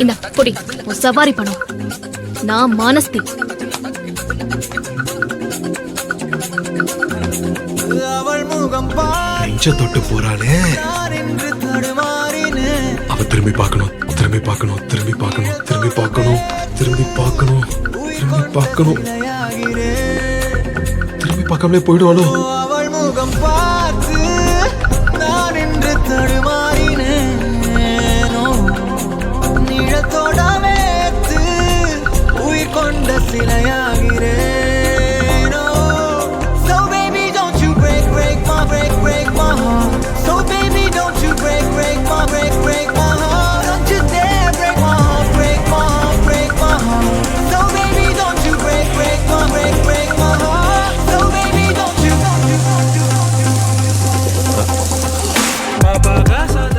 இந்த பொடி சவாரி பணம். நான் மானஸ்தி. நெஞ்ச தொட்டு போறாளே, அவ திரும்பி பார்க்கணும், திரும்பி பார்க்கணும், திரும்பி பார்க்கணும், திரும்பி பார்க்கணும், திரும்பி பார்க்கணும், திரும்பி பார்க்கணும். திரும்பி பார்க்காமலே போயிடுவாளோ? அவள் முகம் பார்த்து நான் என்று தடுமாறினேனோ, நிழத்தோட வேத்து உயிர் கொண்ட சிலையாகிறேனோ. So baby don't you break my heart. So baby don't you break my heart. Don't you dare break my heart, break my heart. So baby don't you break my heart. So baby don't you.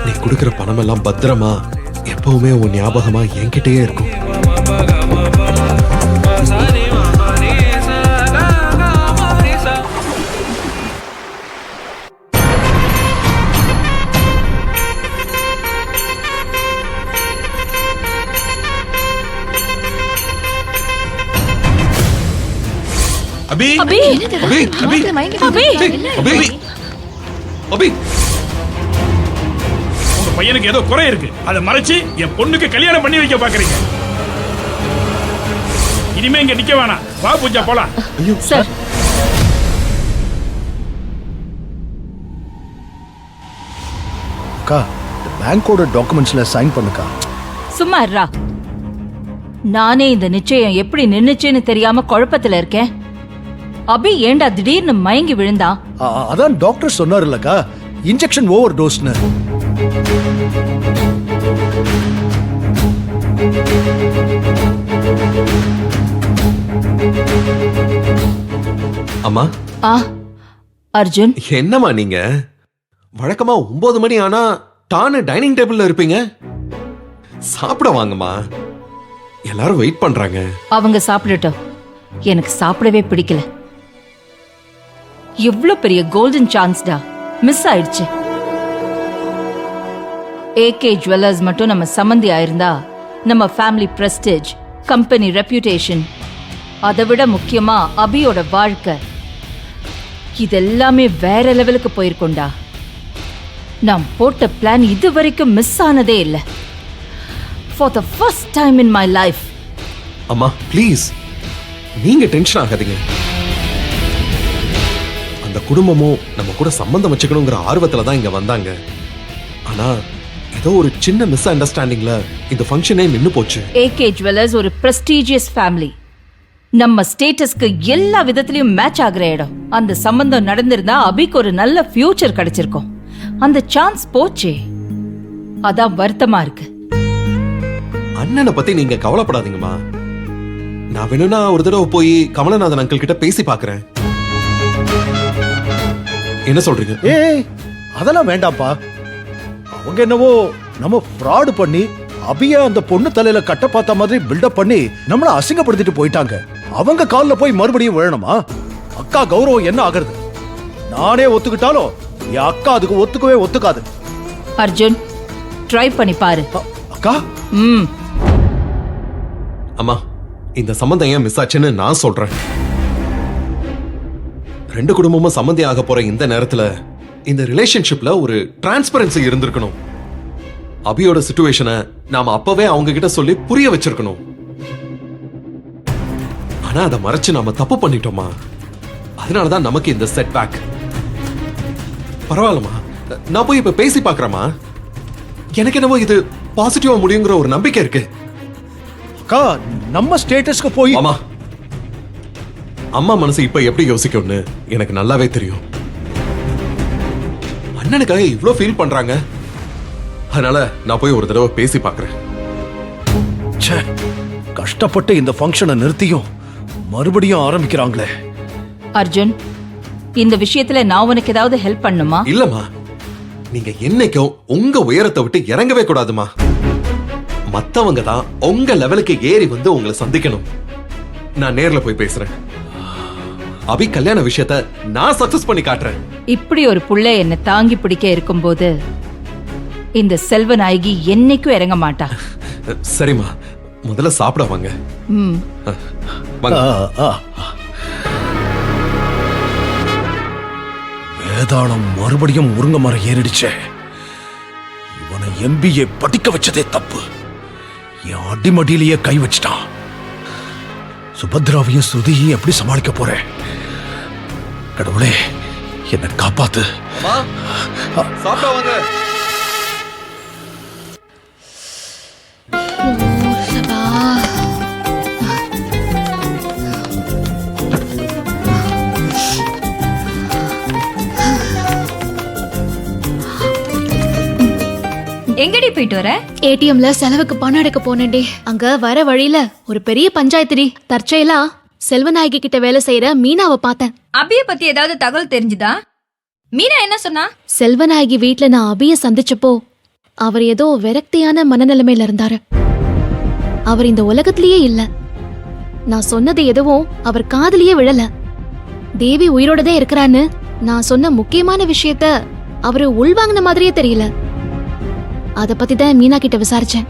நீ கொடுக்கிற பணம் எல்லாம் பத்திரமா எப்பவுமே உன் ஞாபகமா என்கிட்டயே இருக்கும். அபி அபி அபி அபி அபி அபி அபி உங்க பையனுக்கு ஏதோ குறை இருக்கு, அதை மறைச்சு என் பொண்ணுக்கு கல்யாணம் பண்ணி வைக்க பாக்குறீங்க. இனிமே இங்க நிக்க வேணாம், வா பூஜா போலாம். சார் அக்கா, பேங்கோட டாக்குமெண்ட்ஸ்ல சைன் பண்ணுக்கா. சும்மா இருடா. நானே இந்த நிச்சயம் எப்படி நின்னுச்சுன்னு தெரியாம குழப்பத்துல இருக்கேன். அபி ஏண்டா திடீர்னு மயங்கி விழுந்தான்? அதான் டாக்டர் சொன்னார் இல்லக்கா, இன்ஜெக்ஷன் ஓவர் டோஸ்னு. அம்மா. அர்ஜுன், என்னம்மா நீங்க வழக்கமா 9 மணி ஆனா தானே டைனிங் டேபிள்ல இருப்பீங்க. சாப்பிட வாங்கம்மா, எல்லாரும் வெயிட் பண்றாங்க. அவங்க சாப்பிடட்டும், எனக்கு சாப்பிடவே பிடிக்கல. எவ்வளவு பெரிய கோல்டன் சான்ஸ்டா மிஸ் ஆயிடுச்சு. ஏகே ஜுவல்லர்ஸ் மட்டும் நம்ம சம்மந்தி ஆயிருந்தா நம்ம ஃபேமிலி பிரஸ்டேஜ், கம்பெனி ரெப்யூட்டேஷன், அதை விட முக்கியமா அபியோட வாழ்க்கை, இதெல்லாமே வேற லெவலுக்கு போயிருக்கோண்டா. நான் போட்ட பிளான் இது வரைக்கும் மிஸ் ஆனதே இல்லை. For the first time in my life. அம்மா ப்ளீஸ், நீங்க டென்ஷன் ஆகாதீங்க. அந்த குடும்பமும் நம்ம கூட சம்பந்தம் வச்சுக்கணுங்கிற ஆர்வத்துல தான் இங்க வந்தாங்க. ஆனா ஏதோ ஒரு சின்ன மிஸ் அண்டர்ஸ்டாண்டிங்ல இந்த ஃபங்க்ஷனே நின்னு போச்சு. ஏகே ஜுவல்லர்ஸ் ஒரு பிரஸ்டீஜியஸ் ஃபேமிலி, நம்ம ஸ்டேட்டஸ்க்கு எல்லா விதத்திலயும் மேட்ச் ஆகுற இடம். அந்த சம்பந்தம் நடந்திருந்தா அபிக்கு ஒரு நல்ல ஃபியூச்சர் கிடைச்சிருக்கும். அந்த சான்ஸ் போச்சே, அதான் வருத்தமா இருக்கு. அண்ணனை பத்தி நீங்க கவலைப்படாதீங்கம்மா. நான் வேணும்னா ஒரு தடவை போய் கமலநாதன் அங்கிள் கிட்ட பேசி பாக்குறேன். என்ன சொல்றீங்க? ஏய், அதெல்லாம் வேண்டாம்ப்பா. அவங்க என்னவோ நம்ம ஃப்ராட் பண்ணி அபிய அந்த பொண்ணு தலையில கட்ட பார்த்த மாதிரி பில்டப் பண்ணி நம்மள அசிங்கப்படுத்திட்டு போயிட்டாங்க. அவங்க கால்ல போய் மறுபடியும் விழணுமா? அக்கா கௌரவம் என்ன ஆகுறது? நானே ஒத்துக்கிட்டாலும் என் அக்கா அதுக்கு ஒத்துக்கவே ஒத்துக்காது. அர்ஜுன், ட்ரை பண்ணி பாரு. அக்கா, அம்மா, இந்த சம்பந்தம் ஏன் மிஸ் ஆச்சுன்னு நான் சொல்றேன். 2 குடும்பமும் சம்மந்தி ஆக போற இந்த நேரத்துல இந்த ரிலேஷன்ஷிப்ல ஒரு டிரான்ஸ்பரன்சி இருந்திருக்கணும். அபியோட சிச்சுவேஷனை நாம அப்பவே அவங்க கிட்ட சொல்லி புரிய வச்சிருக்கணும். ஆனா அதை மறைச்சு நாம தப்பு பண்ணிட்டோமா, அதனாலதான் நமக்கு இந்த செட் பேக். பரவாயில்லமா, நான் போய் இப்ப பேசி பாக்குறேமா. எனக்கு என்னவோ இது பாசிட்டிவா முடியுங்கிற ஒரு நம்பிக்கை இருக்கு. அக்கா, நம்ம ஸ்டேட்டஸ்க்கு போய் அம்மா, அம்மா மனசு இப்ப எப்படி யோசிக்கும்னு எனக்கு நல்லாவே தெரியும். அண்ணனுக்காக இவ்ளோ ஃபீல் பண்றாங்க, அதனால நான் போய் ஒரு தடவை பேசி பாக்குறேன். கஷ்டப்பட்டு இந்த ஃபங்க்ஷனை நிறுத்தியும் மறுபடியும் ஆரம்பிக்கிறாங்களே. அர்ஜுன், இந்த விஷயத்துல நான் உனக்கு ஏதாவது ஹெல்ப் பண்ணுமா? இல்லம்மா, நீங்க என்னைக்கும் உங்க உயரத்தை விட்டு இறங்கவே கூடாதுமா. மத்தவங்க தான் உங்க லெவலுக்கு ஏறி வந்து உங்களை சந்திக்கணும். நான் நேர்ல போய் பேசுறேன். அபி கல்யாண விஷயத்தை நான் சக்சஸ் பண்ணி காட்டுறேன். இப்படி ஒரு புள்ள என்ன தாங்கி பிடிக்க இருக்கும்போது இந்த செல்வநாயகி என்னைக்கும் இறங்க மாட்டா. சரிம்மா, முதல்ல சாப்பிட வாங்க. ம். வாங்க. ஆ. வேதாளம் மறுபடியும் முருங்க மரம் ஏறிடுச்சே. இவனை MBA படிக்க வச்சதே தப்பு. என் அடிமடியிலேயே கை வச்சிட்டான். சுபத்ராவையும் ஸ்ருதியையும் எப்படி சமாளிக்க போறேன்? கடவுளே, என்னை காப்பாத்து. சாப்பிட வாங்க. எங்கடி போயிட்டு வர? ஏடிஎம்ல செலவுக்கு பணம் எடுக்க போனேன்டி. அங்க வர வழியில ஒரு பெரிய பஞ்சாயத்துடி. தற்செயலா செல்வநாயகி கிட்ட வேலை செய்யற மீனாவை பார்த்தேன். அபிய பத்தி ஏதாவது தகவல் தெரிஞ்சுதா? மீனா என்ன சொன்னா? செல்வநாயகி வீட்ல நான் அபிய சந்திச்சப்போ அவர் ஏதோ விரக்தியான மனநிலைமையில இருந்தாரு. அவர் இந்த உலகத்திலேயே இல்ல. நான் சொன்னது எதுவும் அவர் காதுலயே விழல. தேவி உயிரோடதே இருக்கிறான்னு நான் சொன்ன முக்கியமான விஷயத்த அவரு உள்வாங்கின மாதிரியே தெரியல. அத பத்தி தான் மீனா கிட்ட விசாரிச்சேன்.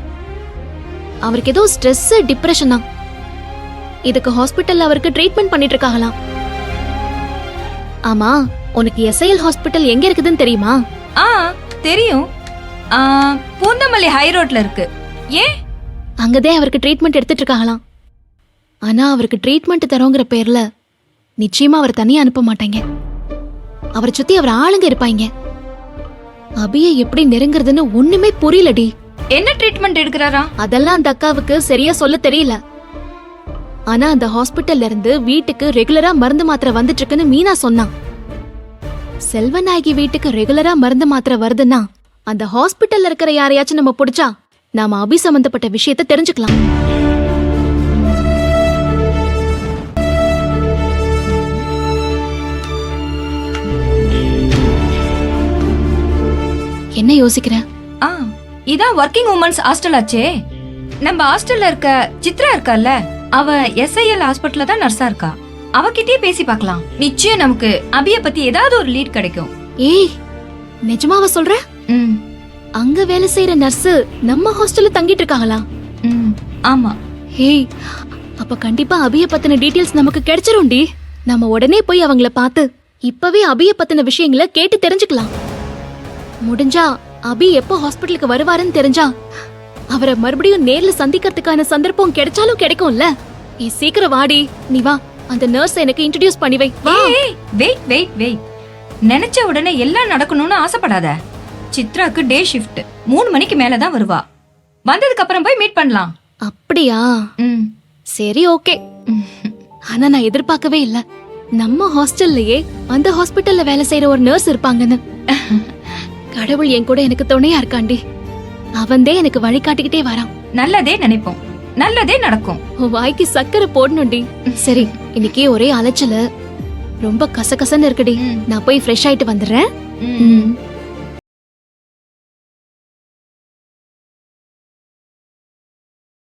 அவருக்கு ஏதோ ஸ்ட்ரெஸ், டிப்ரெஷனா. இதுக்கு ஹாஸ்பிட்டல்ல அவருக்கு ட்ரீட்மெண்ட் பண்ணிட்டு இருக்காங்களாம். ஆமா, உனக்கு SIL ஹாஸ்பிட்டல் எங்க இருக்குதுன்னு தெரியுமா? ஆ தெரியும். பூந்தமல்லி ஹை ரோட்ல இருக்கு. ஏன்? அங்கதான் அவருக்கு ட்ரீட்மெண்ட் எடுத்துட்டு இருக்காங்களாம். ஆனா அவருக்கு ட்ரீட்மெண்ட் தரோங்கிற பேர்ல நிச்சயமா அவர் தனியா அனுப்ப மாட்டாங்க. அவரை சுத்தி அவர் ஆளுங்க இருப்பாங்க. அபிய எப்படி நெருங்குறதுன்னு ஒண்ணுமே புரியலடி. என்ன ட்ரீட்மெண்ட் எடுக்கறாரா? அதெல்லாம் அந்த அக்காவுக்கு சரியா சொல்ல தெரியல. ஆனா அந்த ஹாஸ்பிட்டல்ல இருந்து வீட்டுக்கு ரெகுலரா மருந்து மாத்திரை வந்துட்டு இருக்குன்னு மீனா சொன்னான். செல்வநாயகி வீட்டுக்கு ரெகுலரா மருந்து மாத்திரை வருதுன்னா அந்த ஹாஸ்பிட்டல்ல இருக்கிற யாரையாச்சும் நம்ம பிடிச்சா நாம அபி சம்பந்தப்பட்ட விஷயத்தை தெரிஞ்சுக்கலாம். என்ன யோசிக்கிற? இதான் ஒர்க்கிங் உமன்ஸ் ஹாஸ்டல் ஆச்சே. நம்ம ஹாஸ்டல்ல இருக்க சித்ரா இருக்கால, அவ SIL ஹாஸ்பிட்டல்ல தான் நர்ஸா இருக்கா. அவகிட்டயே பேசி பார்க்கலாம். நிச்சயம் நமக்கு அபிய பத்தி ஏதாவது ஒரு லீட் கிடைக்கும். ஏய், நிஜமாவா சொல்ற? அங்க வேலை செய்யற நர்ஸ் நம்ம ஹாஸ்டல்ல தங்கிட்டு இருக்காங்களா? ஆமா. ஏய், அப்ப கண்டிப்பா அபிய பத்தின டீடைல்ஸ் நமக்கு கிடைச்சிரும்டி. நம்ம உடனே போய் அவங்கள பார்த்து இப்பவே அபிய பத்தின விஷயங்களை கேட்டு தெரிஞ்சுக்கலாம். முடிஞ்சா அபி எப்போ ஹாஸ்பிட்டலுக்கு வருவாருன்னு தெரிஞ்சா அவரை மறுபடியும் நேர்ல சந்திக்கிறதுக்கான சந்தர்ப்பம் கிடைச்சாலும் கிடைக்கும்ல. சீக்கிரம் வாடி. நீ வா, அந்த நர்ஸ் எனக்கு இன்ட்ரோடியூஸ் பண்ணி வை. வெயிட். நினைச்ச உடனே எல்லாம் நடக்கணும்னு ஆசைப்படாத. சித்ராக்கு டே ஷிஃப்ட் 3 மணிக்கு மேலதான் வருவா. வந்ததுக்கு அப்புறம் போய் மீட் பண்ணலாம். அப்படியா? சரி, ஓகே. ஆனா நான் எதிர்பார்க்கவே இல்ல நம்ம ஹாஸ்டல்லயே அந்த ஹாஸ்பிட்டல்ல வேலை செய்யற ஒரு நர்ஸ் இருப்பாங்கன்னு. கடவுள் என் கூட எனக்கு துணையா இருக்காண்டி. அவன்தே எனக்கு வழிகாட்டிக்கிட்டே வரான். நல்லதே நினைப்போம், நல்லதே நடக்கும். வாய்க்கு சக்கரை போடணும்டி. சரி, இன்னைக்கு ஒரே அலைச்சல, ரொம்ப கசகசன்னு இருக்குடி. நான் போய் ஃப்ரெஷ் ஆயிட்டு வந்துடுறேன்.